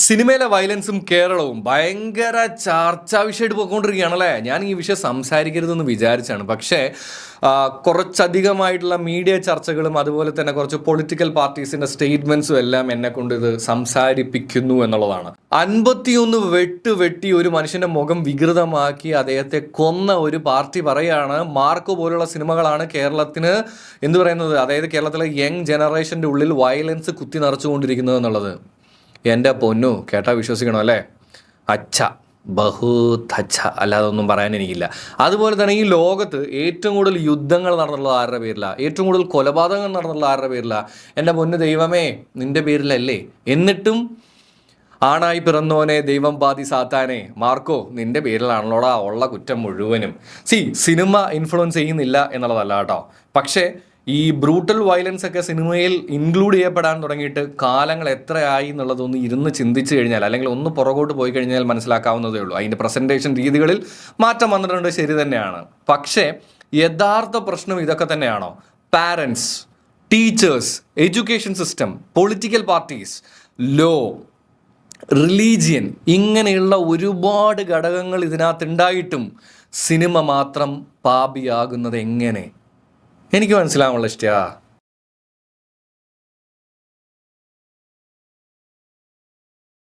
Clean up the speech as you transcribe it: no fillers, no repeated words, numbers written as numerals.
സിനിമയിലെ വയലൻസും കേരളവും ഭയങ്കര ചർച്ചാ വിഷയമായിട്ട് പോയിക്കൊണ്ടിരിക്കുകയാണല്ലേ. ഞാൻ ഈ വിഷയം സംസാരിക്കരുതെന്ന് വിചാരിച്ചാണ്, പക്ഷേ കുറച്ചധികമായിട്ടുള്ള മീഡിയ ചർച്ചകളും അതുപോലെ തന്നെ കുറച്ച് പൊളിറ്റിക്കൽ പാർട്ടീസിൻ്റെ സ്റ്റേറ്റ്മെൻറ്റ്സും എല്ലാം എന്നെ കൊണ്ട് ഇത് സംസാരിപ്പിക്കുന്നു എന്നുള്ളതാണ്. 51 വെട്ടി ഒരു മനുഷ്യൻ്റെ മുഖം വികൃതമാക്കി അദ്ദേഹത്തെ കൊന്ന ഒരു പാർട്ടി പറയാണ് മാർക്കോ പോലുള്ള സിനിമകളാണ് കേരളത്തിന് എന്ത് പറയുന്നത്, അതായത് കേരളത്തിലെ യങ് ജനറേഷൻ്റെ ഉള്ളിൽ വയലൻസ് കുത്തി നിറച്ചുകൊണ്ടിരിക്കുന്നത് എന്നുള്ളത്. എൻ്റെ പൊന്നു കേട്ടാൽ വിശ്വസിക്കണം അല്ലേ? അച്ഛ ബഹുത് അച്ഛ, അല്ലാതെ ഒന്നും പറയാൻ എനിക്കില്ല. അതുപോലെ തന്നെ ഈ ലോകത്ത് ഏറ്റവും കൂടുതൽ യുദ്ധങ്ങൾ നടന്നുള്ളത് ആരുടെ പേരില, ഏറ്റവും കൂടുതൽ കൊലപാതകങ്ങൾ നടന്നുള്ളത് ആരുടെ പേരില? എൻ്റെ പൊന്നു ദൈവമേ, നിൻ്റെ പേരിലല്ലേ? എന്നിട്ടും ആണായി പിറന്നോനെ ദൈവം പാതി സാത്താനെ, മാർക്കോ നിൻ്റെ പേരിലാണല്ലോടാ ഉള്ള കുറ്റം മുഴുവനും. സിനിമ ഇൻഫ്ലുവൻസ് ചെയ്യുന്നില്ല എന്നുള്ളതല്ല കേട്ടോ, പക്ഷേ ഈ ബ്രൂട്ടൽ വയലൻസ് ഒക്കെ സിനിമയിൽ ഇൻക്ലൂഡ് ചെയ്യപ്പെടാൻ തുടങ്ങിയിട്ട് കാലങ്ങൾ എത്രയായി എന്നുള്ളതൊന്ന് ഇരുന്ന് ചിന്തിച്ചു കഴിഞ്ഞാൽ, അല്ലെങ്കിൽ ഒന്ന് പുറകോട്ട് പോയി കഴിഞ്ഞാൽ മനസ്സിലാക്കാവുന്നതേ ഉള്ളൂ. അതിൻ്റെ പ്രസൻറ്റേഷൻ രീതികളിൽ മാറ്റം വന്നിട്ടുണ്ട്, ശരി തന്നെയാണ്. പക്ഷേ യഥാർത്ഥ പ്രശ്നം ഇതൊക്കെ തന്നെയാണോ? Parents, teachers, education system, political parties, law, religion, ഇങ്ങനെയുള്ള ഒരുപാട് ഘടകങ്ങൾ ഇതിനകത്തുണ്ടായിട്ടും സിനിമ മാത്രം പാപിയാകുന്നത് എങ്ങനെ? എനിക്ക് മനസ്സിലാവുള്ള ഇഷ്ട